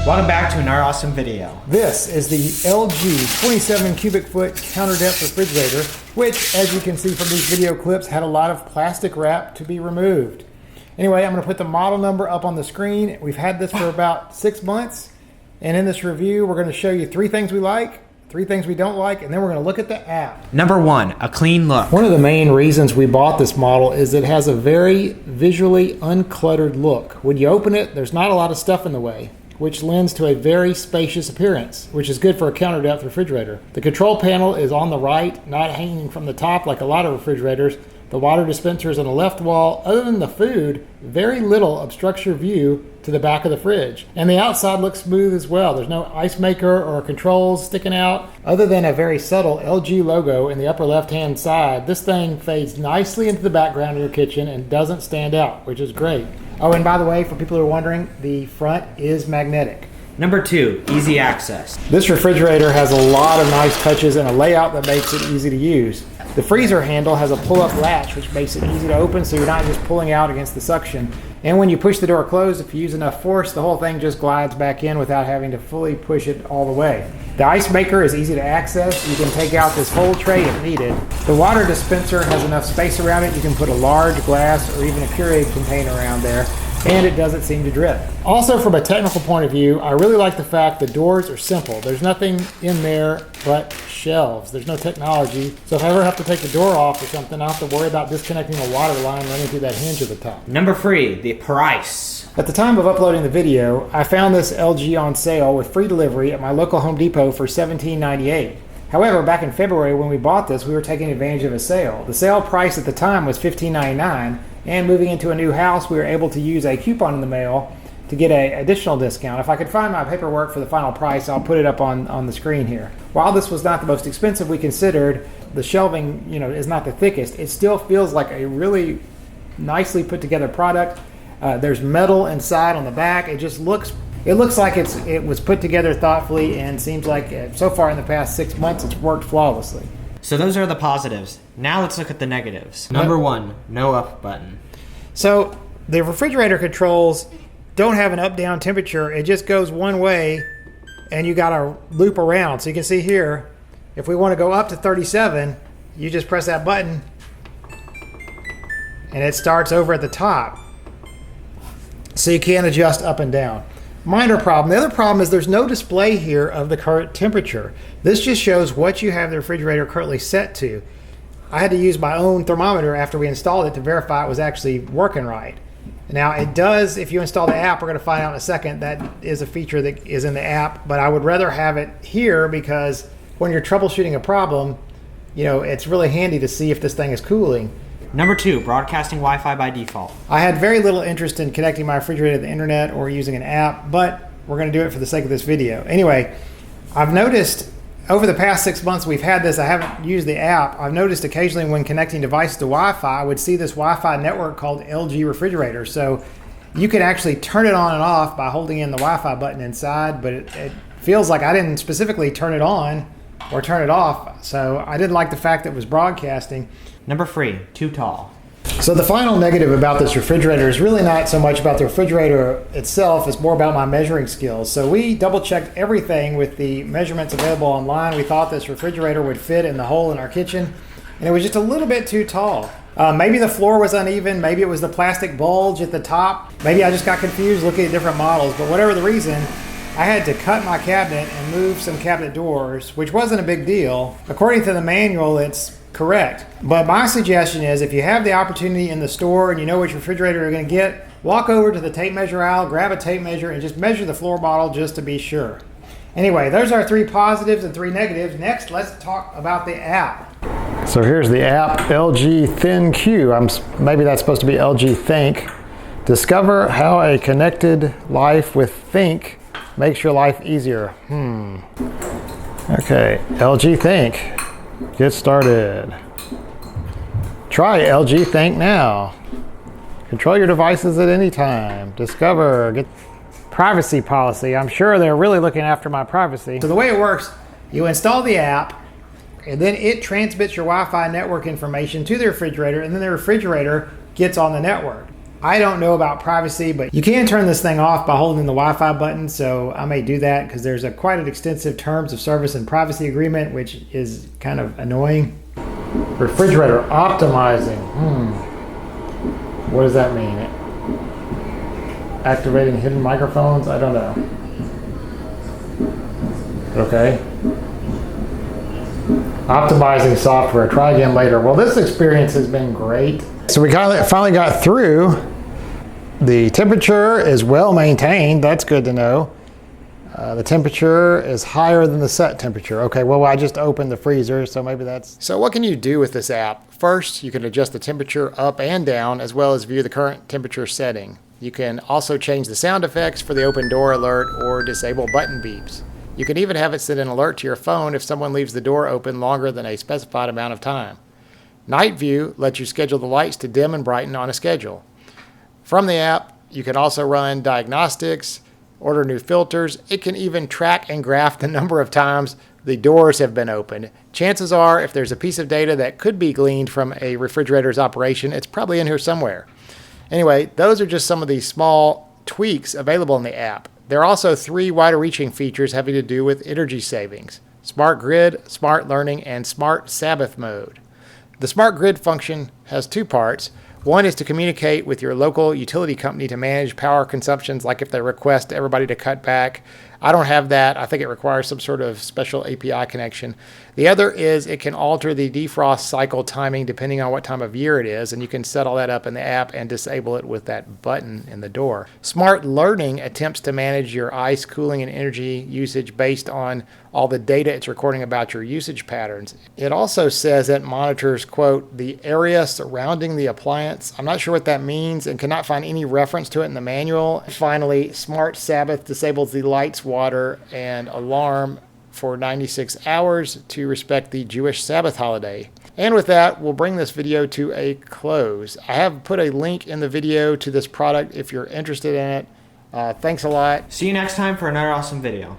Welcome back to another awesome video. This is the LG 27 cubic foot counter depth refrigerator, which, as you can see from these video clips, had a lot of plastic wrap to be removed. Anyway, I'm going to put the model number up on the screen. We've had this for about 6 months, and in this review, we're going to show you 3 things we like, 3 things we don't like, and then we're going to look at the app. Number 1, a clean look. One of the main reasons we bought this model is it has a very visually uncluttered look. When you open it, there's not a lot of stuff in the way, which lends to a very spacious appearance, which is good for a counter depth refrigerator. The control panel is on the right, not hanging from the top like a lot of refrigerators. The water dispenser is on the left wall. Other than the food, very little obstructs your view to the back of the fridge. And the outside looks smooth as well. There's no ice maker or controls sticking out. Other than a very subtle LG logo in the upper left-hand side, this thing fades nicely into the background of your kitchen and doesn't stand out, which is great. Oh, and by the way, for people who are wondering, the front is magnetic. Number 2, easy access. This refrigerator has a lot of nice touches and a layout that makes it easy to use. The freezer handle has a pull-up latch, which makes it easy to open so you're not just pulling out against the suction. And when you push the door closed, if you use enough force, the whole thing just glides back in without having to fully push it all the way. The ice maker is easy to access. You can take out this whole tray if needed. The water dispenser has enough space around it. You can put a large glass or even a Keurig container around there, and it doesn't seem to drip. Also, from a technical point of view, I really like the fact the doors are simple. There's nothing in there but shelves. There's no technology, so if I ever have to take the door off or something, I don't have to worry about disconnecting a water line running through that hinge at the top. Number 3, the price. At the time of uploading the video, I found this LG on sale with free delivery at my local Home Depot for $17.98. However, back in February when we bought this, we were taking advantage of a sale. The sale price at the time was $15.99, and moving into a new house, we were able to use a coupon in the mail to get an additional discount. If I could find my paperwork for the final price, I'll put it up on the screen here. While this was not the most expensive we considered, the shelving, is not the thickest. It still feels like a really nicely put together product. There's metal inside on the back. It looks like it was put together thoughtfully, and seems like so far in the past 6 months it's worked flawlessly. So those are the positives. Now let's look at the negatives. Number 1, no up button. So the refrigerator controls don't have an up-down temperature. It just goes one way, and you got to loop around. So you can see here, if we want to go up to 37, you just press that button, and it starts over at the top. So you can't adjust up and down. Minor problem. The other problem is there's no display here of the current temperature. This just shows what you have the refrigerator currently set to. I had to use my own thermometer after we installed it to verify it was actually working right. Now it does, if you install the app, we're going to find out in a second, that is a feature that is in the app, but I would rather have it here because when you're troubleshooting a problem, it's really handy to see if this thing is cooling. Number 2, broadcasting Wi-Fi by default. I had very little interest in connecting my refrigerator to the internet or using an app, but we're going to do it for the sake of this video. Anyway, I've noticed over the past 6 months we've had this, I haven't used the app. I've noticed occasionally when connecting devices to Wi-Fi, I would see this Wi-Fi network called LG refrigerator. So you can actually turn it on and off by holding in the Wi-Fi button inside, but it feels like I didn't specifically turn it on or turn it off. So I didn't like the fact that it was broadcasting. Number 3, too tall. So the final negative about this refrigerator is really not so much about the refrigerator itself, it's more about my measuring skills. So we double checked everything with the measurements available online. We thought this refrigerator would fit in the hole in our kitchen, and it was just a little bit too tall. Maybe the floor was uneven, maybe it was the plastic bulge at the top, maybe I just got confused looking at different models, but whatever the reason, I had to cut my cabinet and move some cabinet doors, which wasn't a big deal. According to the manual, it's correct. But my suggestion is if you have the opportunity in the store and you know which refrigerator you're going to get, walk over to the tape measure aisle, grab a tape measure, and just measure the floor model just to be sure. Anyway, those are 3 positives and 3 negatives. Next, let's talk about the app. So here's the app, LG ThinQ. Maybe that's supposed to be LG Think. Discover how a connected life with Think makes your life easier. Okay, LG Think. Get started. Try LG Think now. Control your devices at any time. Discover. Get privacy policy. I'm sure they're really looking after my privacy. So the way it works, you install the app, and then it transmits your Wi-Fi network information to the refrigerator, and then the refrigerator gets on the network. I don't know about privacy, but you can turn this thing off by holding the Wi-Fi button, so I may do that because there's quite an extensive terms of service and privacy agreement, which is kind of annoying. Refrigerator optimizing. What does that mean? Activating hidden microphones? I don't know. Okay. Optimizing software. Try again later. Well, this experience has been great. So we finally got through. The temperature is well maintained. That's good to know. The temperature is higher than the set temperature. Okay, well, I just opened the freezer, so maybe that's... So what can you do with this app? First, you can adjust the temperature up and down, as well as view the current temperature setting. You can also change the sound effects for the open door alert or disable button beeps. You can even have it send an alert to your phone if someone leaves the door open longer than a specified amount of time. Night View lets you schedule the lights to dim and brighten on a schedule. From the app, you can also run diagnostics, order new filters. It can even track and graph the number of times the doors have been opened. Chances are, if there's a piece of data that could be gleaned from a refrigerator's operation, it's probably in here somewhere. Anyway, those are just some of the small tweaks available in the app. There are also 3 wider-reaching features having to do with energy savings: Smart Grid, Smart Learning, and Smart Sabbath mode. The Smart Grid function has 2 parts. One is to communicate with your local utility company to manage power consumptions, like if they request everybody to cut back. I don't have that. I think it requires some sort of special API connection. The other is it can alter the defrost cycle timing depending on what time of year it is, and you can set all that up in the app and disable it with that button in the door. Smart Learning attempts to manage your ice, cooling, and energy usage based on all the data it's recording about your usage patterns. It also says it monitors, quote, the area surrounding the appliance. I'm not sure what that means and cannot find any reference to it in the manual. Finally, Smart Sabbath disables the lights, water, and alarm for 96 hours to respect the Jewish Sabbath holiday. And with that, we'll bring this video to a close. I have put a link in the video to this product if you're interested in it. Thanks a lot. See you next time for another awesome video.